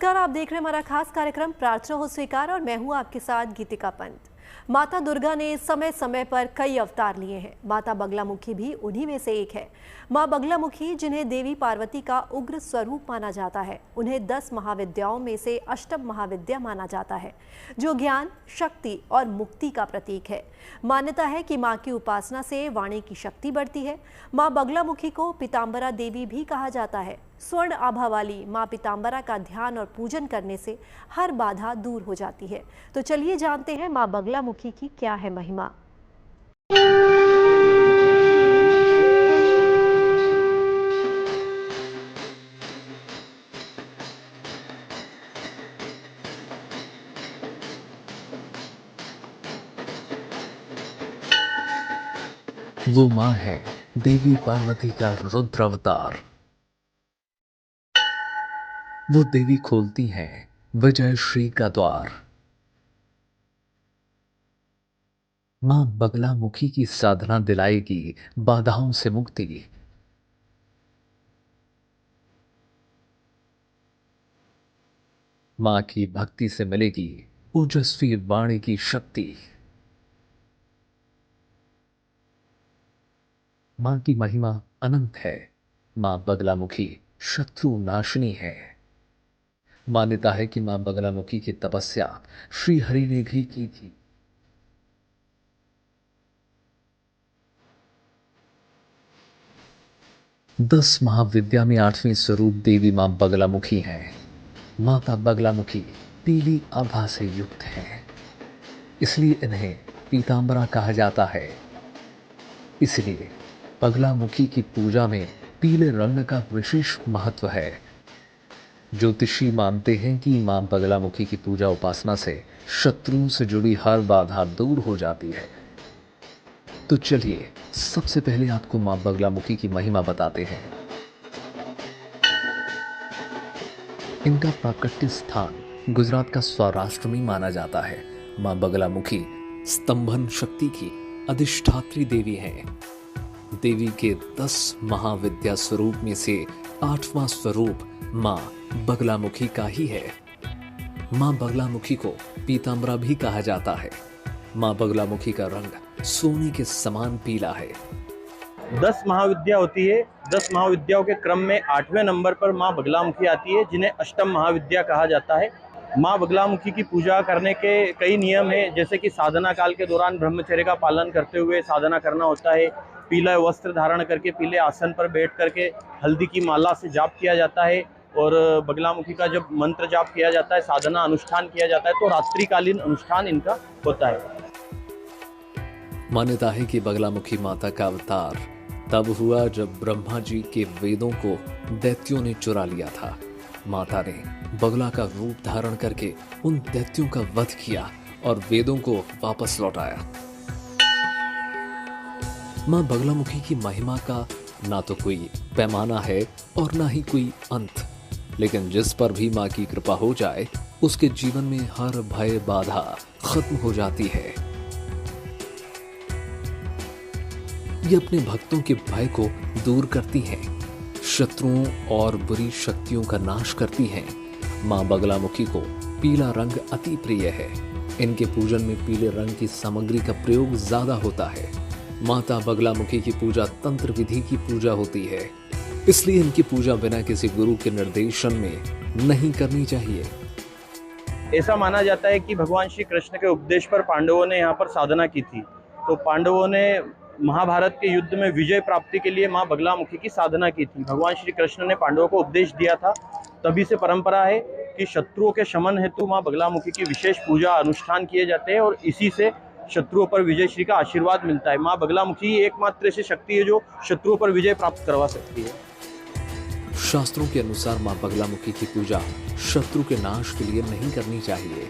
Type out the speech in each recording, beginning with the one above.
नमस्कार, आप देख रहे हैं हमारा खास कार्यक्रम प्रार्थना हो स्वीकार और मैं हूं आपके साथ गीतिका पंत। माता दुर्गा ने समय समय पर कई अवतार लिए हैं। माता बगलामुखी भी उन्हीं में से एक है। मां बगलामुखी, जिन्हें देवी पार्वती का उग्र स्वरूप माना जाता है, उन्हें 10 महाविद्याओं में से अष्टम महाविद्या माना जाता है, जो ज्ञान, शक्ति और मुक्ति का प्रतीक है। मान्यता है कि मां की उपासना से वाणी की शक्ति बढ़ती है। मां बगलामुखी को पीतांबरा देवी भी कहा जाता है। स्वर्ण आभा वाली मां पीतांबरा का ध्यान और पूजन करने से हर बाधा दूर हो जाती है। तो चलिए जानते हैं मां बगलामुखी की क्या है महिमा। वो माँ है देवी पार्वती का रुद्र अवतार। वो देवी खोलती हैं विजय श्री का द्वार। माँ बगलामुखी की साधना दिलाएगी बाधाओं से मुक्ति। माँ की भक्ति से मिलेगी ओजस्वी वाणी की शक्ति। माँ की महिमा अनंत है। माँ बगलामुखी शत्रु नाशिनी है। मान्यता है कि माँ बगलामुखी की तपस्या श्री हरि ने भी की थी। दस महाविद्या में 8वीं स्वरूप देवी मां बगलामुखी हैं। माता बगलामुखी पीली आभा से युक्त है, इसलिए इन्हें पीतांबरा कहा जाता है। इसलिए बगलामुखी की पूजा में पीले रंग का विशेष महत्व है। ज्योतिषी मानते हैं कि मां बगलामुखी की पूजा उपासना से शत्रुओं से जुड़ी हर बाधा दूर हो जाती है। तो चलिए सबसे पहले आपको मां बगलामुखी की महिमा बताते हैं। इनका प्राकट्य स्थान गुजरात का सौराष्ट्र में माना जाता है। मां बगलामुखी स्तंभन शक्ति की अधिष्ठात्री देवी हैं। देवी के 10 महाविद्या स्वरूप में से 8वां स्वरूप मां बगलामुखी का ही है। मां बगलामुखी को पीतांबरा भी कहा जाता है। मां बगलामुखी का रंग सोने के समान पीला है। 10 महाविद्या होती है। 10 महाविद्याओं के क्रम में 8वें नंबर पर माँ बगलामुखी आती है, जिन्हें अष्टम महाविद्या कहा जाता है। माँ बगलामुखी की पूजा करने के कई नियम हैं, जैसे कि साधना काल के दौरान ब्रह्मचर्य का पालन करते हुए साधना करना होता है। पीला वस्त्र धारण करके पीले आसन पर बैठ करके हल्दी की माला से जाप किया जाता है। और बगलामुखी का जब मंत्र जाप किया जाता है, साधना अनुष्ठान किया जाता है, तो रात्रिकालीन अनुष्ठान इनका होता है। मान्यता है कि बगलामुखी माता का अवतार तब हुआ जब ब्रह्मा जी के वेदों को दैत्यों ने चुरा लिया था। माता ने बगला का रूप धारण करके उन दैत्यों का वध किया और वेदों को वापस लौटाया। मां बगलामुखी की महिमा का ना तो कोई पैमाना है और ना ही कोई अंत, लेकिन जिस पर भी मां की कृपा हो जाए उसके जीवन में हर भय बाधा खत्म हो जाती है। ये अपने भक्तों के भय को दूर करती हैं, शत्रुओं और बुरी शक्तियों का नाश करती हैं। मां बगलामुखी को पीला रंग अति प्रिय है। इनके पूजन में पीले रंग की सामग्री का प्रयोग ज्यादा होता है। माता बगलामुखी की पूजा तंत्र विधि की पूजा होती है, इसलिए इनकी पूजा बिना किसी गुरु के निर्देशन में नहीं करनी चाहिए। ऐसा माना जाता है कि भगवान श्री कृष्ण के उपदेश पर पांडवों ने यहाँ पर साधना की थी। तो पांडवों ने महाभारत के युद्ध में विजय प्राप्ति के लिए मां बगलामुखी की साधना की थी। भगवान श्री कृष्ण ने पांडवों को उपदेश दिया था। तभी से परंपरा है कि शत्रुओं के शमन हेतु मां बगलामुखी की विशेष पूजा अनुष्ठान किए जाते हैं और इसी से शत्रुओं पर विजय श्री का आशीर्वाद मिलता है। मां बगलामुखी एकमात्र ऐसी शक्ति है जो शत्रुओं पर विजय प्राप्त करवा सकती है। शास्त्रों के अनुसार मां बगलामुखी की पूजा शत्रु के नाश के लिए नहीं करनी चाहिए।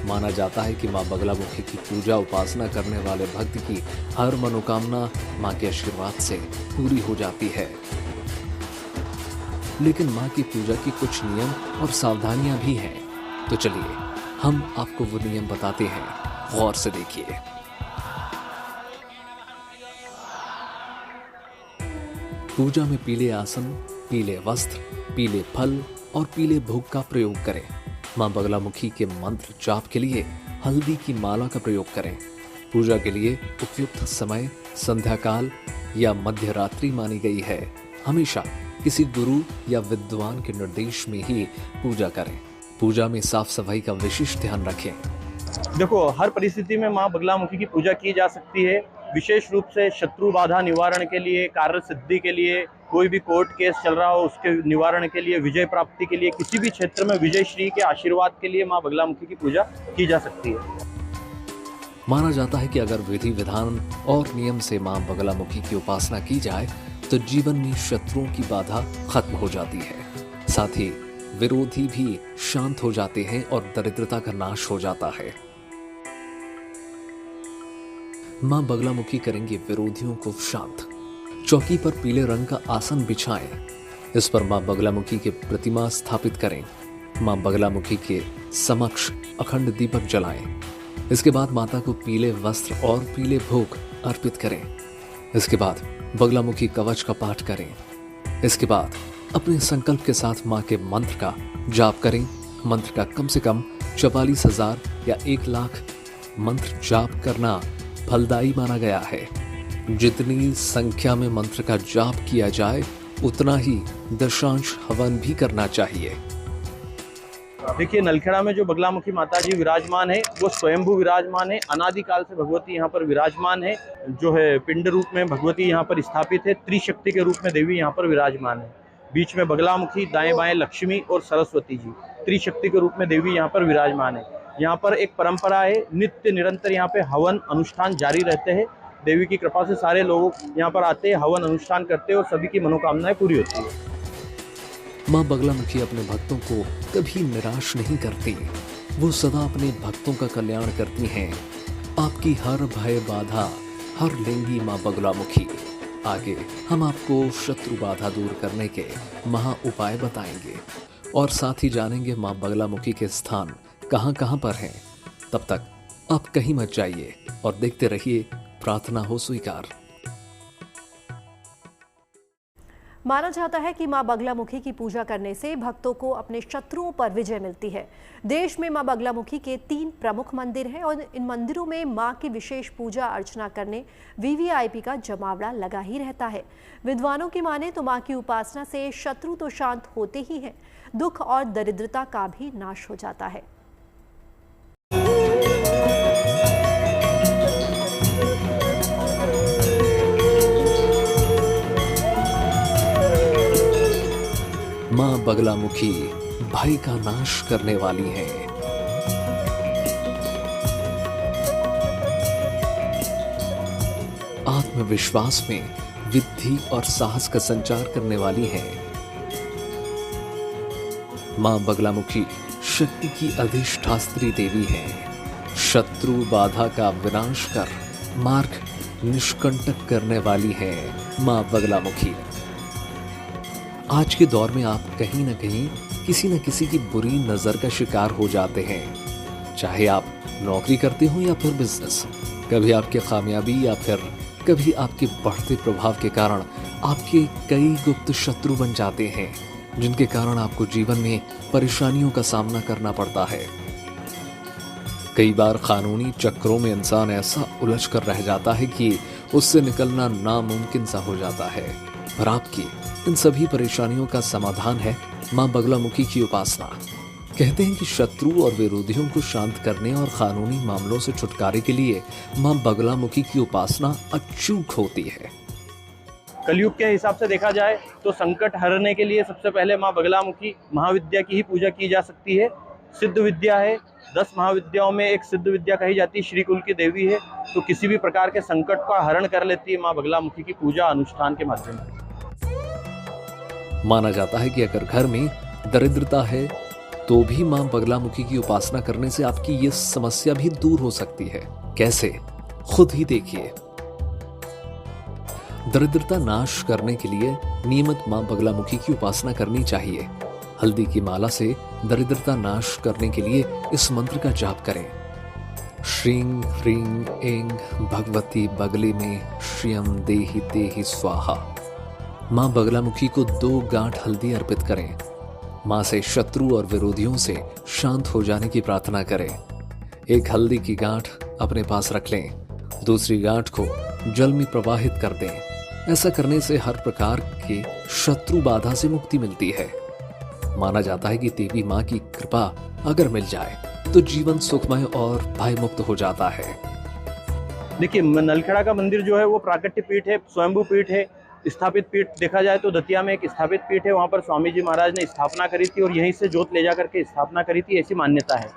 माना जाता है कि मां बगलामुखी की पूजा उपासना करने वाले भक्त की हर मनोकामना मां के आशीर्वाद से पूरी हो जाती है। लेकिन मां की पूजा की कुछ नियम और सावधानियां भी हैं। तो चलिए हम आपको वो नियम बताते हैं, गौर से देखिए। पूजा में पीले आसन, पीले वस्त्र, पीले फल और पीले भोग का प्रयोग करें। मां बगलामुखी के मंत्र जाप के लिए हल्दी की माला का प्रयोग करें। पूजा के लिए उपयुक्त समय संध्या काल या मध्य रात्रि मानी गई है। हमेशा किसी गुरु या विद्वान के निर्देश में ही पूजा करें। पूजा में साफ सफाई का विशेष ध्यान रखें। देखो, हर परिस्थिति में मां बगलामुखी की पूजा की जा सकती है। विशेष रूप से शत्रु बाधा निवारण के लिए, कार्य सिद्धि के लिए, कोई भी कोर्ट केस चल रहा हो उसके निवारण के लिए, विजय प्राप्ति के लिए, किसी भी क्षेत्र में विजय श्री के आशीर्वाद के लिए मां बगलामुखी की पूजा की जा सकती है। माना जाता है कि अगर विधि विधान और नियम से मां बगलामुखी की उपासना की जाए तो जीवन में शत्रुओं की बाधा खत्म हो जाती है। साथ ही विरोधी भी शांत हो जाते हैं और दरिद्रता का नाश हो जाता है। मां बगलामुखी करेंगे विरोधियों को शांत। चौकी पर पीले रंग का आसन बिछाएं। इस पर मां बगलामुखी की प्रतिमा स्थापित करें। मां बगलामुखी के समक्ष अखंड दीपक जलाएं। इसके बाद माता को पीले वस्त्र और पीले भोग अर्पित करें। इसके बाद बगलामुखी कवच का पाठ करें। इसके बाद अपने संकल्प के साथ मां के मंत्र का जाप करें। मंत्र का कम से कम 44,000 या 1 लाख मंत्र जाप करना फलदायी माना गया है। जितनी संख्या में मंत्र का जाप किया जाए उतना ही दशांश हवन भी करना चाहिए। देखिए, नलखेड़ा में जो बगलामुखी माता जी विराजमान है वो स्वयंभू विराजमान है। अनादिकाल से भगवती यहाँ पर विराजमान है। जो है पिंड रूप में भगवती यहाँ पर स्थापित है। त्रिशक्ति के रूप में देवी यहाँ पर विराजमान है। बीच में बगलामुखी, दाएं बाएं लक्ष्मी और सरस्वती जी, त्रिशक्ति के रूप में देवी यहाँ पर विराजमान है। यहाँ पर एक परंपरा है, नित्य निरंतर यहाँ पे हवन अनुष्ठान जारी रहते हैं। देवी की कृपा से सारे लोग यहाँ पर आते हैं, हवन अनुष्ठान करते हैं और सभी की मनोकामनाएं पूरी होती है। मां बगलामुखी अपने भक्तों को कभी निराश नहीं करती। वो सदा अपने भक्तों का कल्याण करती हैं। आपकी हर भय बाधा हर लेंगी मां बगलामुखी। आगे हम आपको शत्रु बाधा दूर करने के महा उपाय बताएंगे और साथ ही जानेंगे मां बगलामुखी के स्थान कहां कहां पर हैं। तब तक आप कहीं मत जाइए और देखते रहिए प्रार्थना हो स्वीकार। माना जाता है कि मां बगलामुखी की पूजा करने से भक्तों को अपने शत्रुओं पर विजय मिलती है। देश में मां बगलामुखी के 3 प्रमुख मंदिर हैं और इन मंदिरों में मां की विशेष पूजा अर्चना करने वीवीआईपी का जमावड़ा लगा ही रहता है। विद्वानों की माने तो मां की उपासना से शत्रु तो शांत होते ही हैं, दुख और दरिद्रता का भी नाश हो जाता है। मां बगलामुखी भय का नाश करने वाली है। आत्मविश्वास में वृद्धि और साहस का संचार करने वाली है। मां बगलामुखी शक्ति की अधिष्ठात्री देवी है। शत्रु बाधा का विनाश कर मार्ग निष्कंटक करने वाली है मां बगलामुखी। आज के दौर में आप कहीं ना कहीं किसी न किसी की बुरी नजर का शिकार हो जाते हैं। चाहे आप नौकरी करते हो या फिर बिजनेस, कभी आपकी कामयाबी या फिर कभी आपके बढ़ते प्रभाव के कारण आपके कई गुप्त शत्रु बन जाते हैं, जिनके कारण आपको जीवन में परेशानियों का सामना करना पड़ता है। कई बार कानूनी चक्रों में इंसान ऐसा उलझ कर रह जाता है कि उससे निकलना नामुमकिन सा हो जाता है। और आपकी इन सभी परेशानियों का समाधान है मां बगलामुखी की उपासना। कहते हैं कि शत्रु और विरोधियों को शांत करने और कानूनी मामलों से छुटकारे के लिए मां बगलामुखी की उपासना अचूक होती है। कलयुग के हिसाब से देखा जाए तो संकट हरने के लिए सबसे पहले मां बगलामुखी महाविद्या की ही पूजा की जा सकती है। सिद्ध विद्या है, 10 महाविद्याओं में एक सिद्ध विद्या कही जाती है, श्री कुल की देवी है, तो किसी भी प्रकार के संकट का हरण कर लेती है मां बगलामुखी की पूजा अनुष्ठान के माध्यम से। माना जाता है कि अगर घर में दरिद्रता है तो भी मां बगलामुखी की उपासना करने से आपकी ये समस्या भी दूर हो सकती है। कैसे, खुद ही देखिए। दरिद्रता नाश करने के लिए नियमित मां बगलामुखी की उपासना करनी चाहिए। हल्दी की माला से दरिद्रता नाश करने के लिए इस मंत्र का जाप करें। श्रीं ह्रीं ऐं भगवती बगले में श्रियं देहि देहि स्वाहा। मां बगलामुखी को 2 गांठ हल्दी अर्पित करें। मां से शत्रु और विरोधियों से शांत हो जाने की प्रार्थना करें। एक हल्दी की गांठ अपने पास रख लें, दूसरी गांठ को जल में प्रवाहित कर दें। ऐसा करने से हर प्रकार के शत्रु बाधा से मुक्ति मिलती है। माना जाता है कि देवी मां की कृपा अगर मिल जाए तो जीवन सुखमय और भय मुक्त हो जाता है। देखिए, नलखेड़ा का मंदिर जो है वो प्राकट्य पीठ है, स्वयंभू पीठ है। स्थापित पीठ देखा जाए तो दतिया में एक स्थापित पीठ है, वहाँ पर स्वामी जी महाराज ने स्थापना करी थी और यहीं से जोत ले जा करके स्थापना करी थी, ऐसी मान्यता है।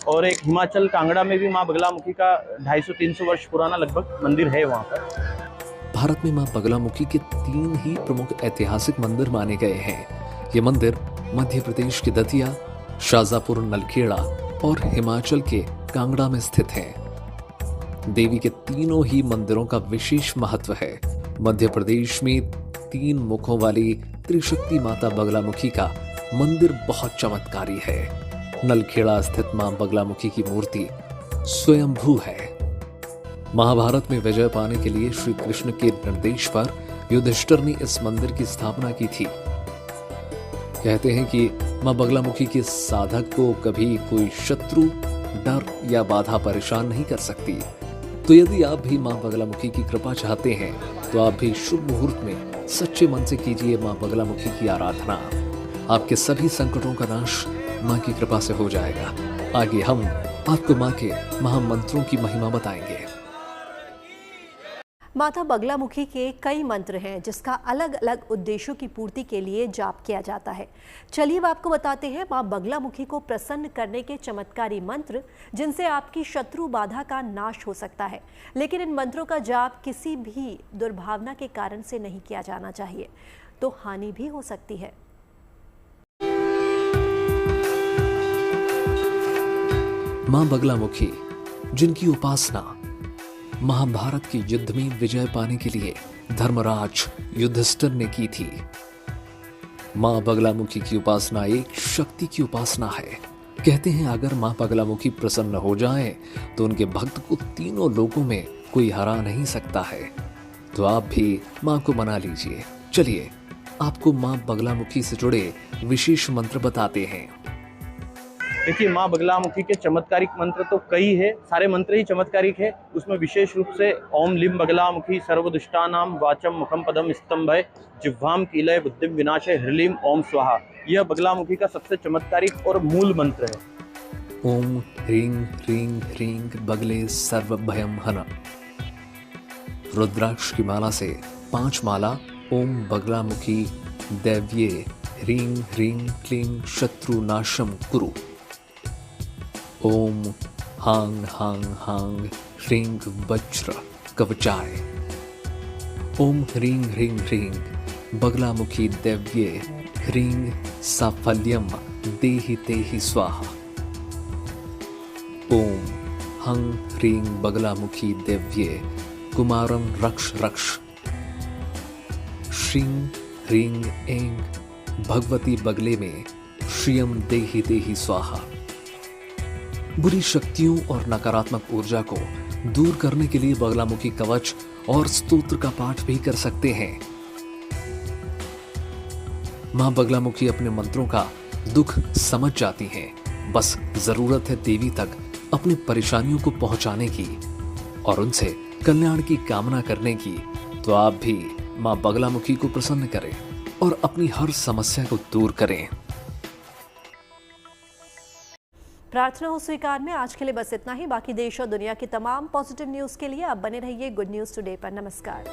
और एक हिमाचल कांगड़ा में भी माँ बगलामुखी का 250-300 वर्ष पुराना लगभग मंदिर है वहाँ पर। भारत में मां बगलामुखी के 3 ही प्रमुख ऐतिहासिक मंदिर माने गए हैं। ये मंदिर मध्य प्रदेश के दतिया, शाजापुर, नलखेड़ा और हिमाचल के कांगड़ा में स्थित हैं। देवी के तीनों ही मंदिरों का विशेष महत्व है। मध्य प्रदेश में 3 मुखों वाली त्रिशक्ति माता बगलामुखी का मंदिर बहुत चमत्कारी है। नलखेड़ा स्थित मां बगलामुखी की मूर्ति स्वयंभू है। महाभारत में विजय पाने के लिए श्री कृष्ण के निर्देश पर युधिष्ठिर ने इस मंदिर की स्थापना की थी। कहते हैं कि मां बगलामुखी के साधक को कभी कोई शत्रु, डर या बाधा परेशान नहीं कर सकती। तो यदि आप भी मां बगलामुखी की कृपा चाहते हैं तो आप भी शुभ मुहूर्त में सच्चे मन से कीजिए मां बगलामुखी की आराधना। आपके सभी संकटों का नाश मां की कृपा से हो जाएगा। आगे हम आपको मां के महामंत्रों की महिमा बताएंगे। माता बगलामुखी के कई मंत्र हैं जिसका अलग अलग उद्देश्यों की पूर्ति के लिए जाप किया जाता है। चलिए अब आपको बताते हैं मां बगलामुखी को प्रसन्न करने के चमत्कारी मंत्र जिनसे आपकी शत्रु बाधा का नाश हो सकता है। लेकिन इन मंत्रों का जाप किसी भी दुर्भावना के कारण से नहीं किया जाना चाहिए, तो हानि भी हो सकती है। मां बगलामुखी, जिनकी उपासना महाभारत के युद्ध में विजय पाने के लिए धर्मराज युधिष्ठिर ने की थी। मां बगलामुखी की उपासना एक शक्ति की उपासना है। कहते हैं अगर मां बगलामुखी प्रसन्न हो जाए तो उनके भक्त को तीनों लोकों में कोई हरा नहीं सकता है। तो आप भी मां को मना लीजिए। चलिए आपको मां बगलामुखी से जुड़े विशेष मंत्र बताते हैं। देखिए, माँ बगलामुखी के चमत्कारिक मंत्र तो कई है, सारे मंत्र ही चमत्कारिक है। उसमें विशेष रूप से ओम लीम बगलामुखी सर्वदुष्टानाम वाचम मुखम पदम स्तंभय जिह्वाम कीलय बुद्धिम विनाशय ह्रीलीम ओम स्वाहा, यह बगलामुखी का सबसे चमत्कारिक और मूल मंत्र है। ओम ह्रीं ह्रीं ह्रीं बगले सर्व भयम हन। रुद्राक्ष की माला से 5 माला ओम बगलामुखी दैव्ये ह्रीं ह्रीं क्लीं शत्रु नाशम कुरु। ओम हांग हांग हांग ह्रीं वज्र कवचाय। ओम ह्रीं ह्रीं ह्रीं बगलामुखी दैव्ये ह्रीं साफल्यम देहि तेहि स्वाहा। ओम हं ह्रीं बगलामुखी दैव्ये कुमारं रक्ष रक्ष। श्रीं ह्रीं ऐं भगवती बगले में श्रियम देहि देहि स्वाहा। बुरी शक्तियों और नकारात्मक ऊर्जा को दूर करने के लिए बगलामुखी कवच और स्तोत्र का पाठ भी कर सकते हैं। मां बगलामुखी अपने मंत्रों का दुख समझ जाती हैं। बस जरूरत है देवी तक अपनी परेशानियों को पहुंचाने की और उनसे कल्याण की कामना करने की। तो आप भी मां बगलामुखी को प्रसन्न करें और अपनी हर समस्या को दूर करें। प्रार्थना हो स्वीकार में आज के लिए बस इतना ही। बाकी देश और दुनिया की तमाम पॉजिटिव न्यूज़ के लिए आप बने रहिए गुड न्यूज़ टुडे पर। नमस्कार।